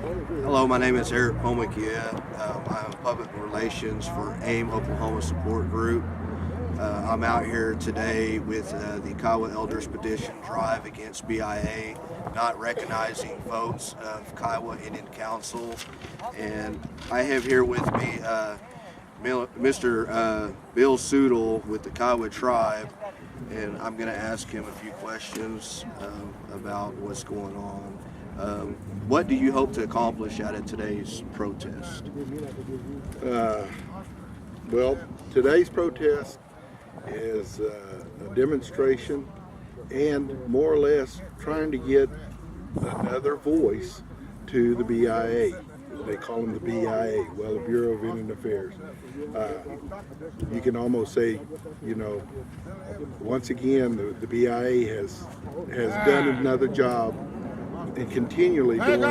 Hello, my name is Eric Poemoceah. I'm public relations for AIM Oklahoma Support Group. I'm out here today with the Kiowa Elders Petition Drive against BIA not recognizing votes of Kiowa Indian Council. And I have here with me Mr. Bill Tsoodle with the Kiowa Tribe, and I'm going to ask him a few questions about what's going on. What do you hope to accomplish out of today's protest? Well, today's protest is a demonstration and more or less trying to get another voice to the BIA. They call them the BIA, well, the Bureau of Indian Affairs. You can almost say, you know, once again, the BIA has done another job and continually doing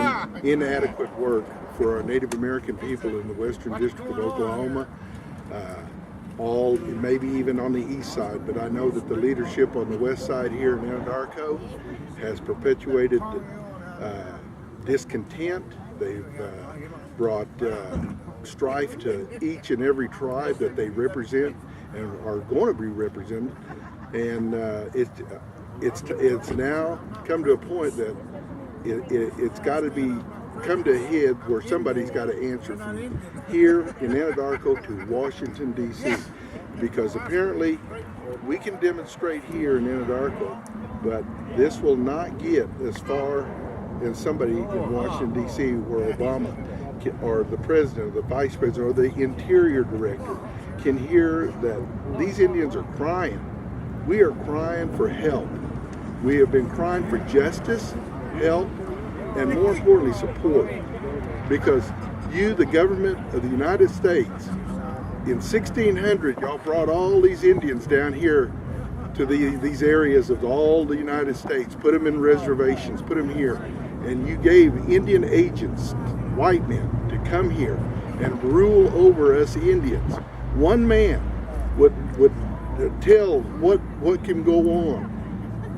inadequate work for our Native American people in the Western District of Oklahoma, maybe even on the east side, but I know that the leadership on the west side here in Anadarko has perpetuated discontent. They've brought strife to each and every tribe that they represent and are going to be represented, and it's now come to a point that it's got to come to a head where somebody's got to answer from here in Anadarko to Washington, D.C. Because apparently we can demonstrate here in Anadarko, but this will not get as far as somebody in Washington, D.C. where Obama or the president or the vice president or the interior director can hear that these Indians are crying. We are crying for help. We have been crying for justice, help, and more importantly, support. Because you, the government of the United States, in 1600, y'all brought all these Indians down here to these areas of all the United States, put them in reservations, put them here, and you gave Indian agents, white men, to come here and rule over us Indians. One man would tell what can go on,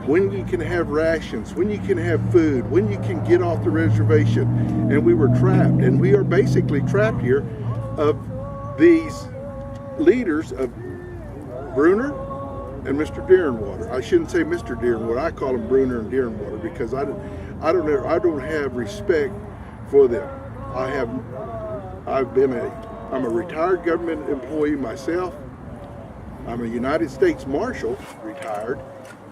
when you can have rations, when you can have food, when you can get off the reservation. And we were trapped, and we are basically trapped here of these leaders of Bruner and Mr. Deeringwater. I shouldn't say Mr. Deeringwater, I call him Bruner and Deeringwater because I don't have respect for them. I'm a retired government employee myself. I'm a United States Marshal, retired,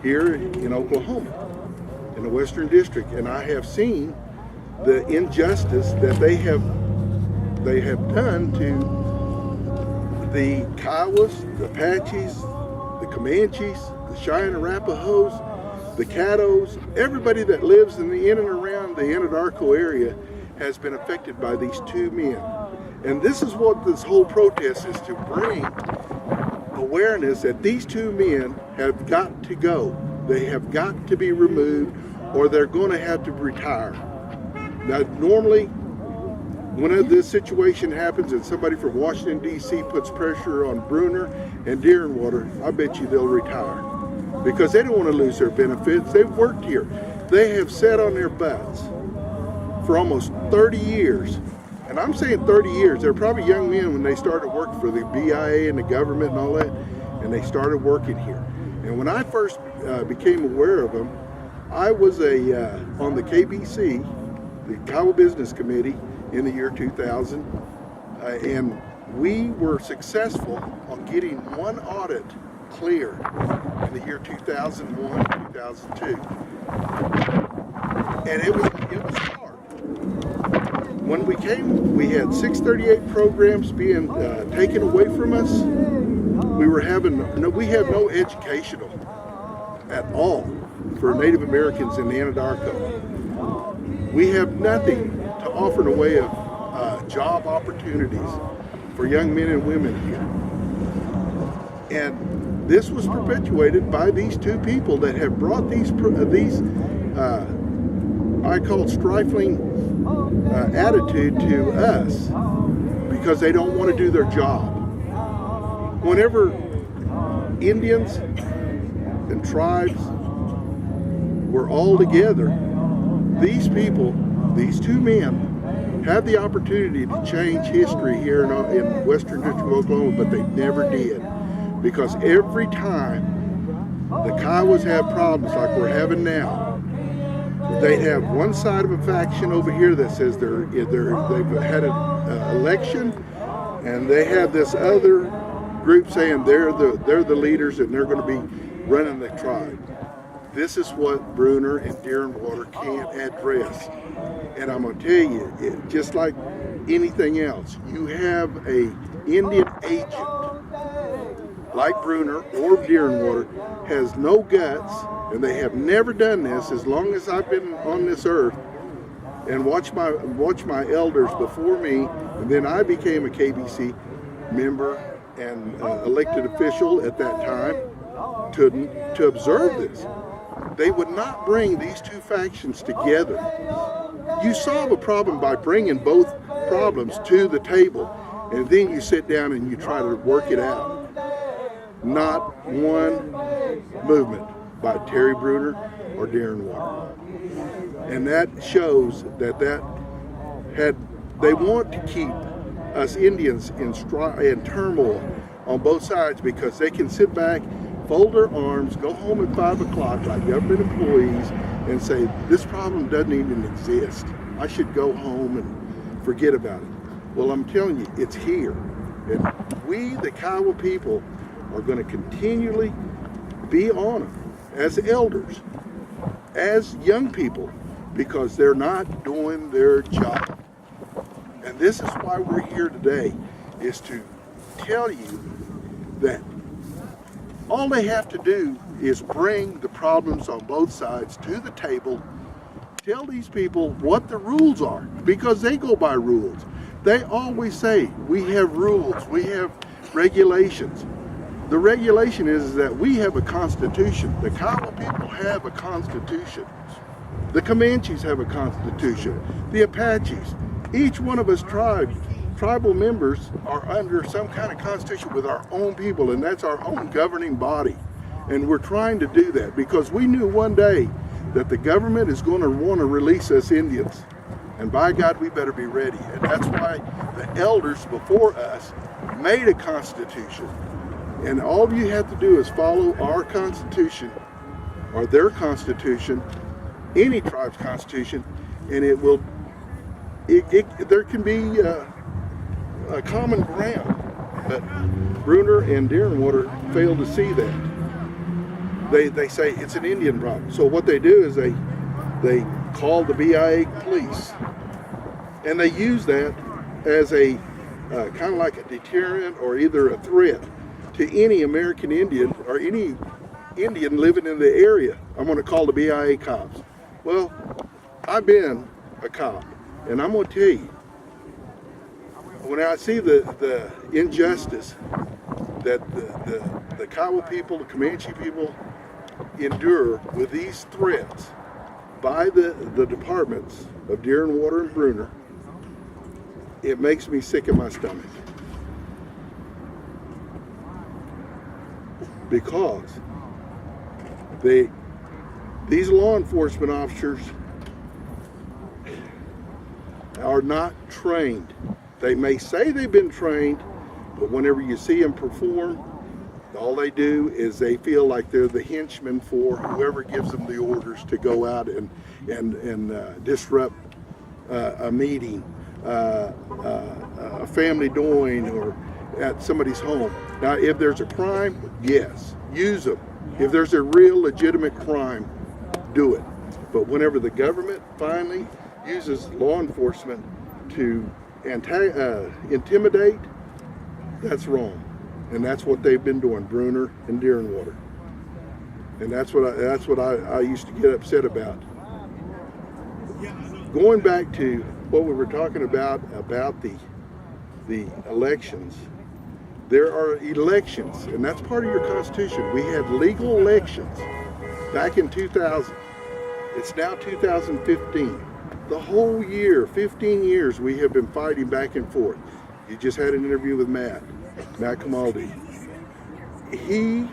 here in Oklahoma, in the Western District, and I have seen the injustice that they have done to the Kiowas, the Apaches, the Comanches, the Cheyenne Arapahoes, the Caddos. Everybody that lives in and around the Anadarko area has been affected by these two men. And this is what this whole protest is, to bring awareness that these two men have got to go. They have got to be removed, or they're going to have to retire. Now, normally, when this situation happens and somebody from Washington, D.C. puts pressure on Bruner and Deeringwater, I bet you they'll retire. Because they don't want to lose their benefits. They've worked here. They have sat on their butts for almost 30 years. And I'm saying 30 years. They're probably young men when they started working for the BIA and the government and all that, and they started working here. And when I first became aware of them, I was on the KBC, the Kiowa Business Committee, in the year 2000, and we were successful on getting one audit clear in the year 2001, 2002. And it was hard. When we came, we had 638 programs being taken away from us. We have no educational at all for Native Americans in the Anadarko. We have nothing to offer in the way of job opportunities for young men and women here. And this was perpetuated by these two people that have brought these I call strifling attitude to us, because they don't want to do their job. Whenever Indians and tribes were all together, these people, these two men, had the opportunity to change history here in Western District of Oklahoma, but they never did. Because every time the Kiowas have problems like we're having now, they have one side of a faction over here that says they've had an election, and they have this other group saying they're the leaders and they're going to be running the tribe. This is what Bruner and Deeringwater can't address. And I'm going to tell you, just like anything else, you have a Indian agent like Bruner or Deeringwater has no guts, and they have never done this as long as I've been on this earth, and watch my elders before me, and then I became a KBC member and elected official at that time to observe this. They would not bring these two factions together. You solve a problem by bringing both problems to the table, and then you sit down and you try to work it out. Not one movement by Terry Bruner or Deeringwater. And that shows that they want to keep us Indians in turmoil on both sides, because they can sit back, fold their arms, go home at 5 o'clock like government employees and say, this problem doesn't even exist. I should go home and forget about it. Well, I'm telling you, it's here. And we, the Kiowa people, are going to continually be on them as elders, as young people, because they're not doing their job. And this is why we're here today, is to tell you that all they have to do is bring the problems on both sides to the table, tell these people what the rules are, because they go by rules. They always say, we have rules, we have regulations. The regulation is that we have a constitution. The Kiowa people have a constitution. The Comanches have a constitution. The Apaches. Each one of us tribal members are under some kind of constitution with our own people, and that's our own governing body. And we're trying to do that because we knew one day that the government is going to want to release us Indians. And by God, we better be ready. And that's why the elders before us made a constitution. And all you have to do is follow our constitution or their constitution, any tribe's constitution, and it will. There can be a common ground, but Bruner and Deeringwater fail to see that. They say it's an Indian problem. So what they do is they call the BIA police, and they use that as a kind of like a deterrent or either a threat to any American Indian or any Indian living in the area. I'm going to call the BIA cops. Well, I've been a cop, and I'm going to tell you, when I see the injustice that the Kiowa people, the Comanche people endure with these threats by the departments of Deeringwater and Bruner, it makes me sick in my stomach. Because these law enforcement officers are not trained. They may say they've been trained, but whenever you see them perform, all they do is they feel like they're the henchmen for whoever gives them the orders to go out and disrupt a meeting, a family doing, or at somebody's home. Now, if there's a crime, yes, use them. If there's a real legitimate crime, do it. But whenever the government finally uses law enforcement to intimidate, that's wrong. And that's what they've been doing, Bruner and Deeringwater. And that's what I used to get upset about. Going back to what we were talking about the elections, there are elections, and that's part of your Constitution. We had legal elections back in 2000. It's now 2015. The whole year, 15 years, we have been fighting back and forth. You just had an interview with Matt Camaldi. He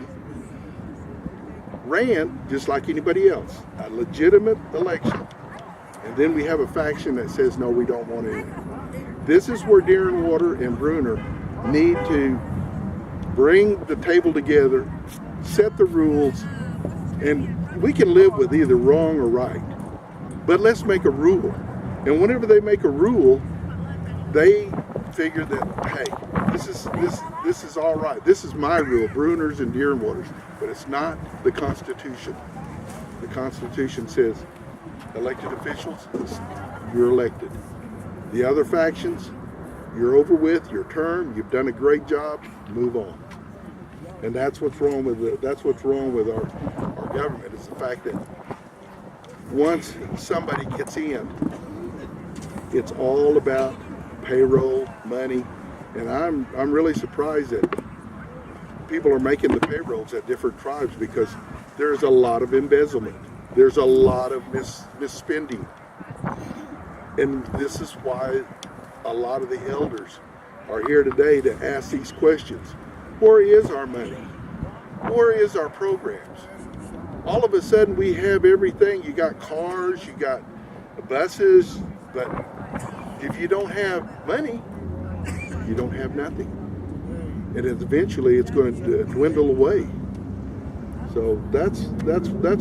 ran just like anybody else, a legitimate election. And then we have a faction that says, no, we don't want any. This is where Deeringwater and Bruner need to bring the table together, set the rules, and we can live with either wrong or right. But let's make a rule. And whenever they make a rule, they figure that, hey, this is all right. This is my rule, Bruner's and Deeringwater's, but it's not the Constitution. The Constitution says elected officials, you're elected. The other factions, you're over with, your term, you've done a great job, move on. And that's what's wrong with our government, is the fact that once somebody gets in, it's all about payroll, money, and I'm really surprised that people are making the payrolls at different tribes, because there's a lot of embezzlement. There's a lot of misspending. And this is why a lot of the elders are here today to ask these questions. Where is our money? Where is our programs? All of a sudden we have everything. You got cars, you got buses, but if you don't have money, you don't have nothing. And eventually it's going to dwindle away. So that's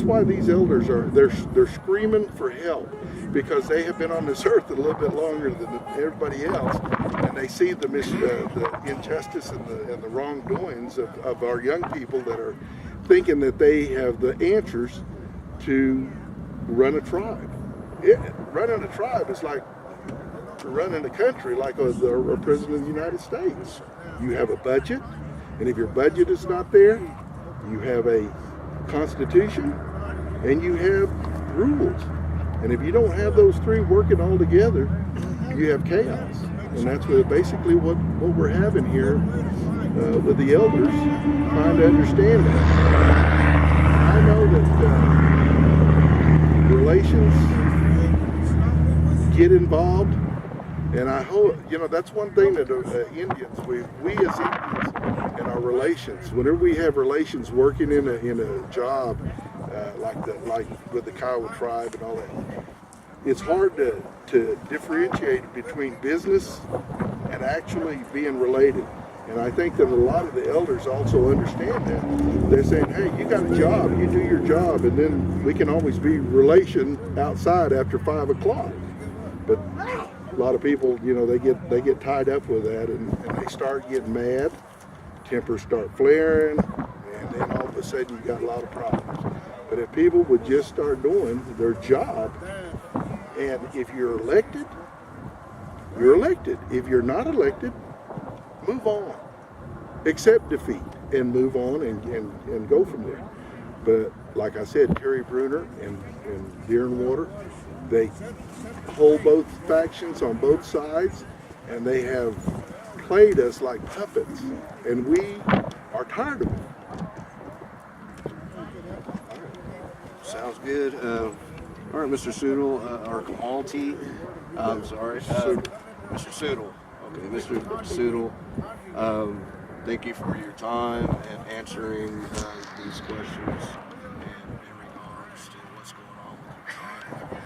why these elders they're screaming for help, because they have been on this earth a little bit longer than everybody else, and they see the injustice and the wrongdoings of our young people that are thinking that they have the answers to run a tribe. Running a tribe is like running a country, like a president of the United States. You have a budget, and if your budget is not there, you have a constitution, and you have rules. And if you don't have those three working all together, you have chaos. And that's basically what we're having here with the elders, trying to understand that. I know that relations get involved, and I hope, that's one thing that Indians, we as Indians, in our relations, whenever we have relations working in a job, like with the Kiowa tribe and all that, it's hard to differentiate between business and actually being related. And I think that a lot of the elders also understand that. They're saying, hey, you got a job, you do your job, and then we can always be relation outside after 5 o'clock. But a lot of people, they get tied up with that, and they start getting mad, tempers start flaring, and then all of a sudden you got a lot of problems. But if people would just start doing their job, and if you're elected, you're elected. If you're not elected, move on. Accept defeat and move on and go from there. But like I said, Terry Bruner and Deeringwater, they hold both factions on both sides, and they have played us like puppets, and we are tired of it. Sounds good. All right, Mr. Tsoodle, or Kamalti. I'm sorry. Mr. Tsoodle. Okay, Mr. Tsoodle. Thank you for your time and answering these questions in regards to what's going on with your tribe.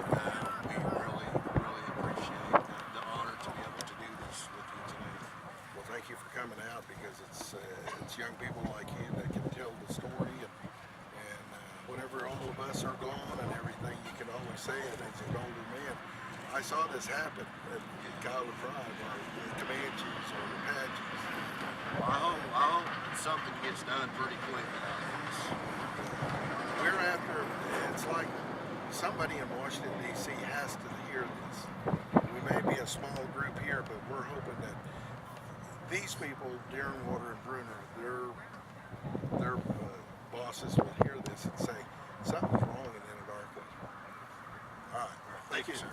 And we really appreciate the honor to be able to do this with you today. Well, thank you for coming out, because it's young people like you that can tell the story, and whenever all of us are gone and everything, you can always say it as an older man. I saw this happen at Kiowa tribe, or the Comanches, or the Apaches. Well, I hope something gets done pretty quick about this. We're after, it's like somebody in Washington, D.C. has to hear this. We may be a small group here, but we're hoping that these people, Deeringwater and Bruner, their bosses will hear this and say, something's wrong in Anadarko. All right. Thank you, sir.